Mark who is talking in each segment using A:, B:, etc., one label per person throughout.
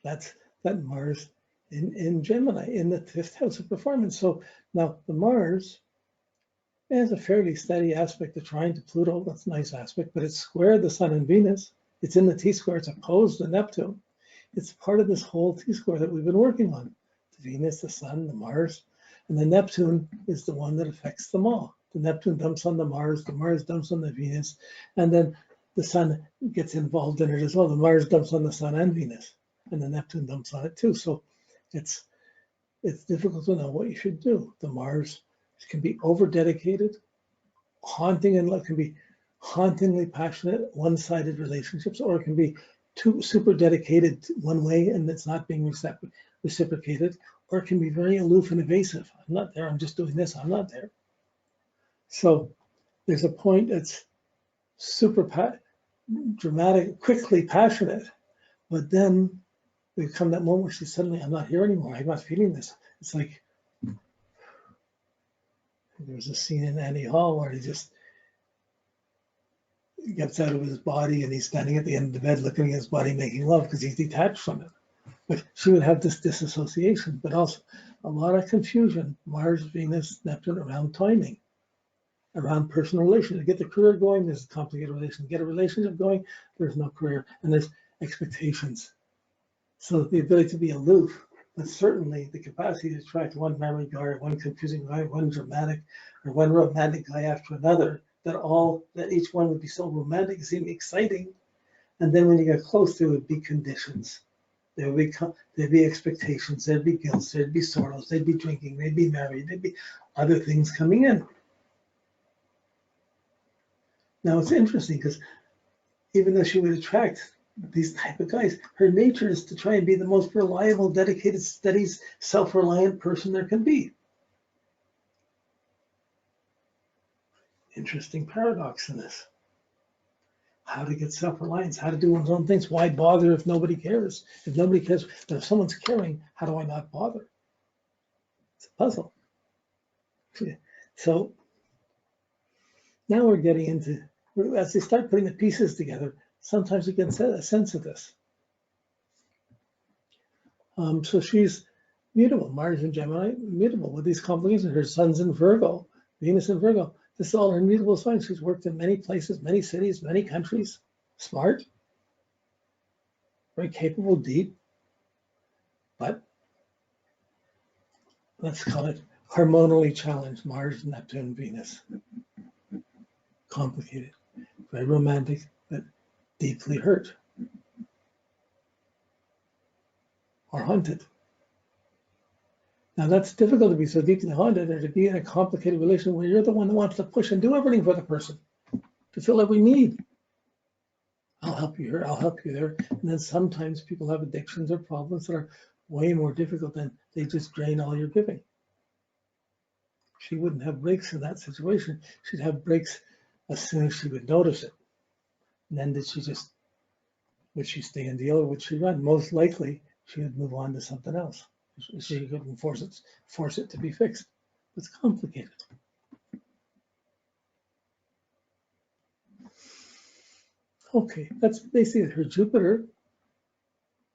A: That's that Mars in Gemini, in the 5th house of performance. So now the Mars has a fairly steady aspect of trine to Pluto. That's a nice aspect, but it's squared the Sun and Venus. It's in the T-square. It's opposed to Neptune. It's part of this whole T-square that we've been working on. The Venus, the Sun, the Mars, and the Neptune is the one that affects them all. The Neptune dumps on the Mars dumps on the Venus, and then the Sun gets involved in it as well. The Mars dumps on the Sun and Venus, and the Neptune dumps on it too. So it's difficult to know what you should do. The Mars can be over-dedicated, haunting, and can be hauntingly passionate, one-sided relationships, or it can be too super dedicated one way and it's not being reciprocated, or it can be very aloof and evasive. I'm not there, I'm just doing this, I'm not there. So there's a point that's super dramatic, quickly passionate, but then there come that moment where she's suddenly, I'm not here anymore, I'm not feeling this. It's like, there was a scene in Annie Hall where he gets out of his body and he's standing at the end of the bed looking at his body making love because he's detached from it. But she would have this disassociation, but also a lot of confusion, Mars, Venus, Neptune, around timing, around personal relations. To get the career going, there's a complicated relation. To get a relationship going, there's no career, and there's expectations. So the ability to be aloof, but certainly the capacity to attract one married guy, or one confusing guy, one dramatic, or one romantic guy after another, that each one would be so romantic, seem exciting. And then when you get close, there would be conditions. There'd be expectations, there'd be guilt, there'd be sorrows, they'd be drinking, they'd be married, there'd be other things coming in. Now it's interesting because even though she would attract these type of guys, her nature is to try and be the most reliable, dedicated, steady, self-reliant person there can be. Interesting paradox in this. How to get self-reliance, how to do one's own things. Why bother if nobody cares? If nobody cares, but if someone's caring, how do I not bother? It's a puzzle. So now we're getting into, as they start putting the pieces together, sometimes you get a sense of this. So she's mutable, Mars in Gemini, mutable with these complications. Her Sun's in Virgo, Venus in Virgo. This is all her mutable signs. She's worked in many places, many cities, many countries. Smart, very capable, deep, but let's call it hormonally challenged. Mars, Neptune, Venus. Complicated, very romantic, but deeply hurt or haunted. Now that's difficult to be so deeply haunted or to be in a complicated relationship where you're the one that wants to push and do everything for the person, to fill every need. I'll help you here, I'll help you there. And then sometimes people have addictions or problems that are way more difficult than they just drain all your giving. She wouldn't have breaks in that situation. She'd have breaks as soon as she would notice it. And then would she stay and deal or would she run? Most likely she would move on to something else. She couldn't force it to be fixed. It's complicated. Okay, that's basically her Jupiter.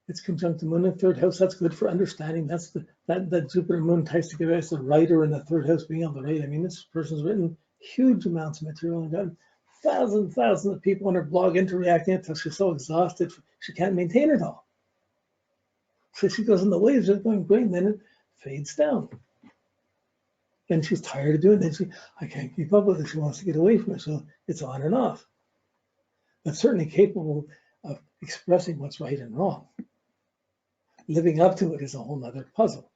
A: It's conjunct the moon in the 3rd house. That's good for understanding. That's that Jupiter moon ties together as the writer in the 3rd house being able to write. I mean, this person's written huge amounts of material and got thousands of people on her blog interacting until she's so exhausted she can't maintain it all. So she goes in the waves, it's going great, and then it fades down. Then she's tired of doing it. Then I can't keep up with it. She wants to get away from it, so it's on and off. But certainly capable of expressing what's right and wrong. Living up to it is a whole other puzzle.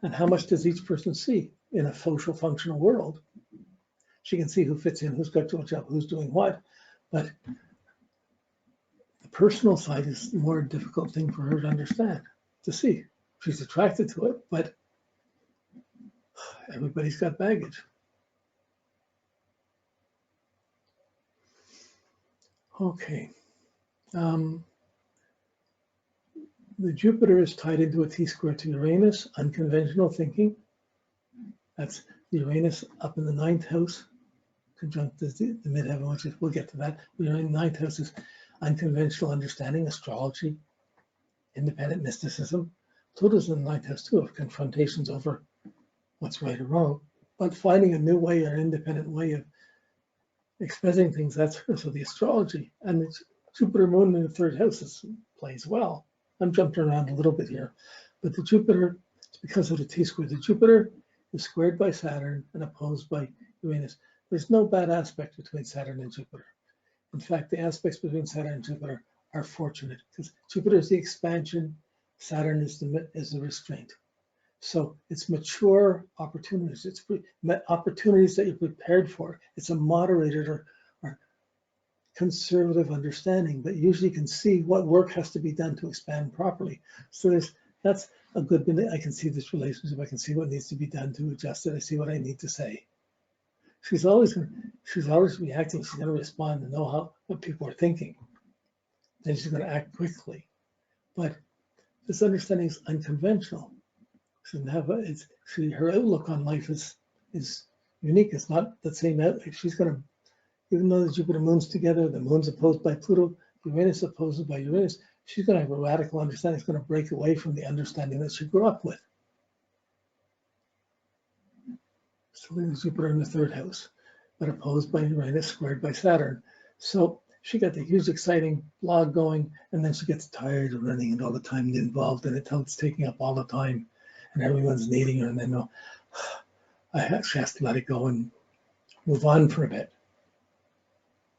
A: And how much does each person see in a social functional world? She can see who fits in, who's got to job, who's doing what, but the personal side is the more difficult thing for her to understand, to see. She's attracted to it, but everybody's got baggage. Okay. The Jupiter is tied into a T-square to Uranus, unconventional thinking. That's Uranus up in the 9th house, conjunct the midheaven, which is, we'll get to that. We're in the 9th house is unconventional understanding, astrology, independent mysticism. Pluto's in the ninth house too, of confrontations over what's right or wrong, but finding a new way or independent way of expressing things, that's her. So the astrology and the Jupiter moon in the third house plays well. I'm jumping around a little bit here, but the Jupiter, it's because of the T-square. The Jupiter is squared by Saturn and opposed by Uranus. There's no bad aspect between Saturn and Jupiter. In fact, the aspects between Saturn and Jupiter are fortunate because Jupiter is the expansion, Saturn is the restraint. So it's mature opportunities. It's opportunities that you're prepared for. It's a moderated or conservative understanding, but usually you can see what work has to be done to expand properly. So that's a good thing. I can see this relationship. I can see what needs to be done to adjust it. I see what I need to say. She's always reacting. She's going to respond and know what people are thinking. Then she's going to act quickly. But this understanding is unconventional. Her outlook on life is unique. It's not the same outlook. She's going to, even though the Jupiter moon's together, the moon's opposed by Pluto, Uranus opposed by Uranus, she's going to have a radical understanding. It's going to break away from the understanding that she grew up with. So there's Jupiter in the third house, but opposed by Uranus, squared by Saturn. So she got the huge, exciting blog going, and then she gets tired of running it all the time and get involved in it until it's taking up all the time. And everyone's needing her, and then she has to let it go and move on for a bit.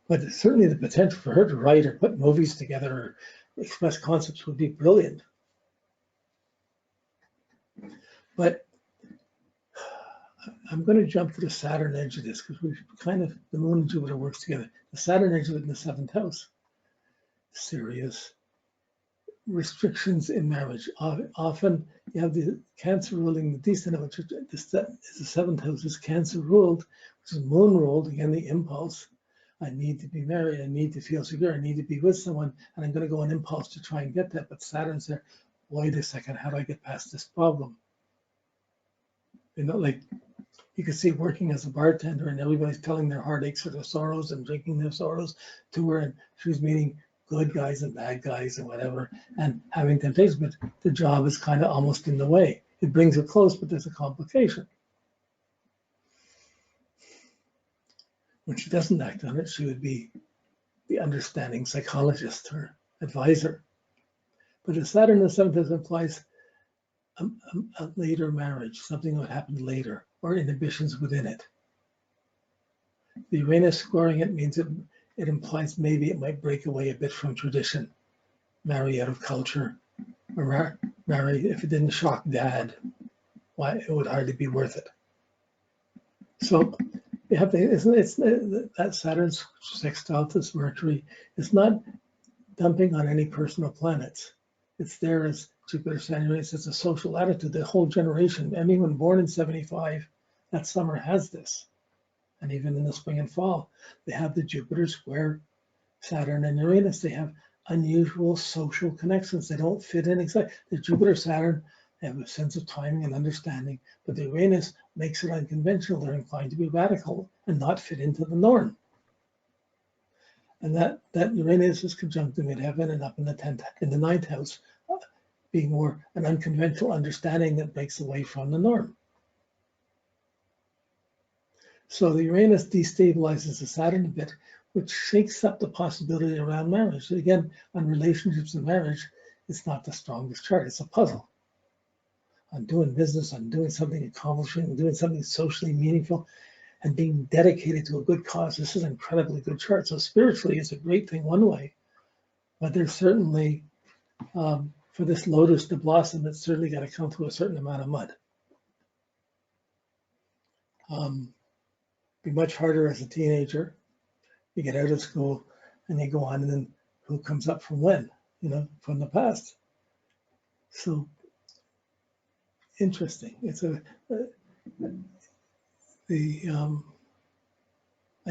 A: But certainly the potential for her to write or put movies together or express concepts would be brilliant. But I'm going to jump to the Saturn edge of this because the moon and Jupiter works together. The Saturn edge of it in the seventh house, serious restrictions in marriage. Often you have the Cancer ruling the descendant, which is the seventh house is Cancer ruled, which is moon ruled, again, the impulse. I need to be married, I need to feel secure, I need to be with someone, and I'm going to go on impulse to try and get that. But Saturn's there, wait a second, how do I get past this problem? Like you can see working as a bartender and everybody's telling their heartaches or their sorrows and drinking their sorrows to her, and she's meeting good guys and bad guys and whatever, and having temptations, but the job is kind of almost in the way. It brings it close, but there's a complication. When she doesn't act on it, she would be the understanding psychologist or advisor. But the Saturn in the seventh house implies a later marriage, something that happened later, or inhibitions within it. The Uranus squaring it means it implies maybe it might break away a bit from tradition, marry out of culture, or marry if it didn't shock dad, why it would hardly be worth it. So you have that Saturn's sextile to Mercury is not dumping on any personal planets. It's there as Jupiter, Saturn, it's a social attitude. The whole generation, anyone born in 75, that summer has this. And even in the spring and fall, they have the Jupiter square Saturn and Uranus. They have unusual social connections. They don't fit in exactly. The Jupiter, Saturn, they have a sense of timing and understanding, but the Uranus makes it unconventional. They're inclined to be radical and not fit into the norm. And that Uranus is conjunct in midheaven and up in the ninth house, being more an unconventional understanding that breaks away from the norm. So the Uranus destabilizes the Saturn a bit, which shakes up the possibility around marriage. Again, on relationships and marriage, it's not the strongest chart. It's a puzzle. On doing business, on doing something accomplishing, doing something socially meaningful, and being dedicated to a good cause. This is an incredibly good chart. So spiritually, it's a great thing one way, but there's certainly, for this lotus to blossom, it's certainly got to come through a certain amount of mud. Be much harder as a teenager. You get out of school and you go on, and then who comes up from when? From the past. So interesting. It's I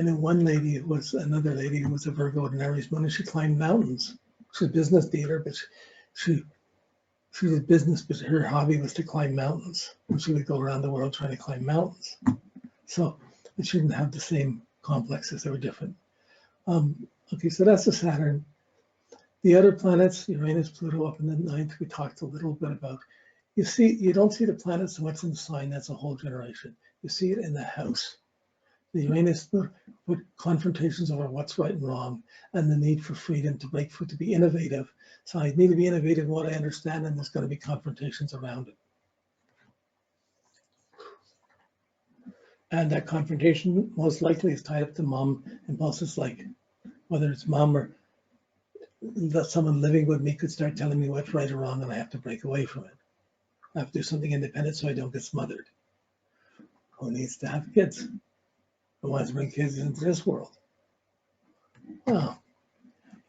A: know one lady another lady who was a Virgo and Aries moon, and she climbed mountains. She's a business dealer, but she did business, but her hobby was to climb mountains. And she would go around the world trying to climb mountains. So it shouldn't have the same complexes. They were different. Okay, so that's the Saturn. The other planets, Uranus, Pluto up in the ninth, we talked a little bit about. You don't see the planets so much in the sign, that's a whole generation. You see it in the house. The Uranus with confrontations over what's right and wrong, and the need for freedom to break free, to be innovative. So I need to be innovative in what I understand, and there's going to be confrontations around it. And that confrontation most likely is tied up to mom impulses, like whether it's mom or that someone living with me could start telling me what's right or wrong, and I have to break away from it. I have to do something independent so I don't get smothered. Who needs to have kids? Who wants to bring kids into this world? Well,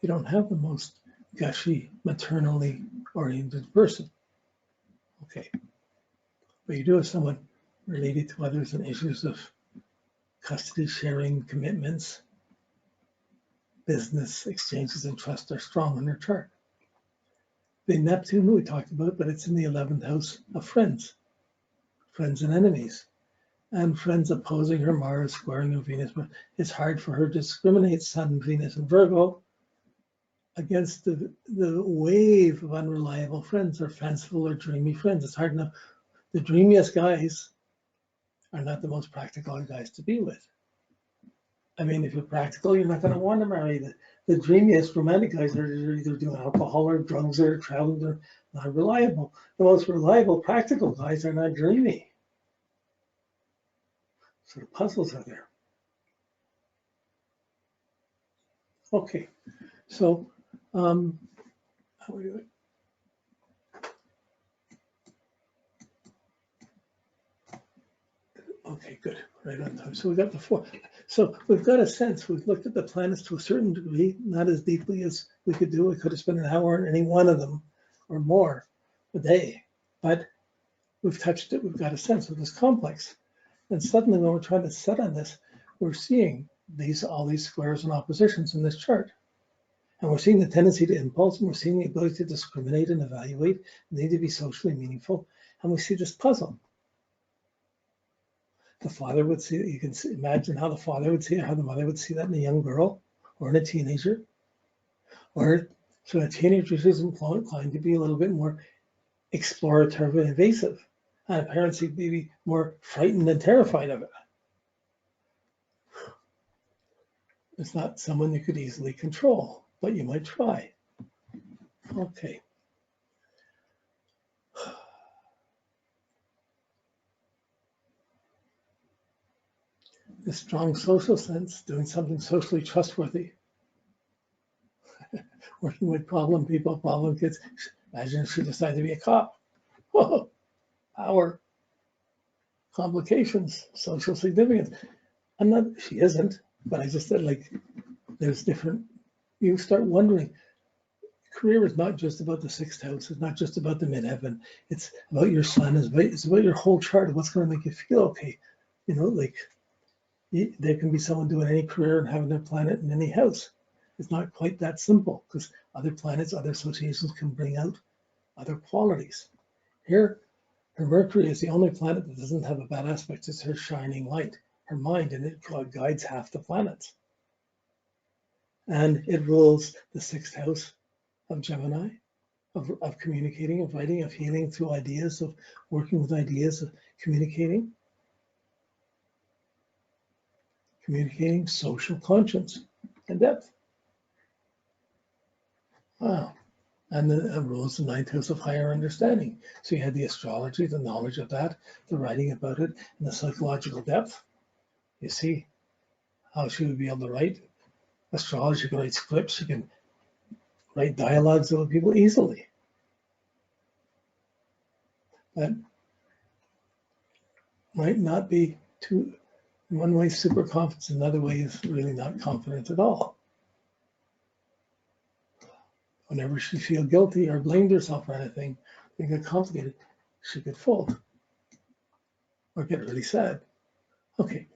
A: you don't have the most gushy, maternally oriented person. Okay. But you do have someone related to others and issues of custody sharing, commitments, business exchanges, and trust are strong in their chart. The Neptune we talked about, but it's in the 11th house of friends and enemies. And friends opposing her Mars, squaring her Venus, but it's hard for her to discriminate Sun, Venus, and Virgo against the wave of unreliable friends or fanciful or dreamy friends. It's hard enough. The dreamiest guys are not the most practical guys to be with. I mean, if you're practical, you're not going to want to marry the dreamiest romantic guys are either doing alcohol or drugs or traveling. They're not reliable. The most reliable practical guys are not dreamy. So the puzzles are there. Okay, so how are we doing? Okay, good, right on time. So we got the four. So we've got a sense. We've looked at the planets to a certain degree, not as deeply as we could do. We could have spent an hour on any one of them or more a day, but we've touched it. We've got a sense of this complex. And suddenly when we're trying to set on this, we're seeing all these squares and oppositions in this chart. And we're seeing the tendency to impulse, and we're seeing the ability to discriminate and evaluate, the need to be socially meaningful. And we see this puzzle. The father would see it. You can imagine how the father would see it, how the mother would see that in a young girl or in a teenager. Or so a teenager is inclined to be a little bit more explorative and invasive. And parents would be more frightened and terrified of it. It's not someone you could easily control, but you might try. Okay. The strong social sense, doing something socially trustworthy, working with problem people, problem kids. Imagine if she decided to be a cop. Whoa, power, complications, social significance. She isn't, but I just said, like, there's different, you start wondering, career is not just about the sixth house, it's not just about the midheaven, it's about your sun, it's about your whole chart of what's going to make you feel okay. Like there can be someone doing any career and having their planet in any house. It's not quite that simple because other planets, other associations can bring out other qualities. Here, her Mercury is the only planet that doesn't have a bad aspect. It's her shining light, her mind, and it guides half the planets. And it rules the sixth house of Gemini, of communicating, of writing, of healing through ideas, of working with ideas, of communicating, social conscience and depth. Wow. And the rules the ninth house of higher understanding. So you had the astrology, the knowledge of that, the writing about it, and the psychological depth. You see how she would be able to write astrology. She can write scripts. She can write dialogues with people easily. That might not be too, in one way, super confident, another way is really not confident at all. Whenever she feels guilty or blamed herself for anything, it got complicated, she could fold or get really sad. Okay,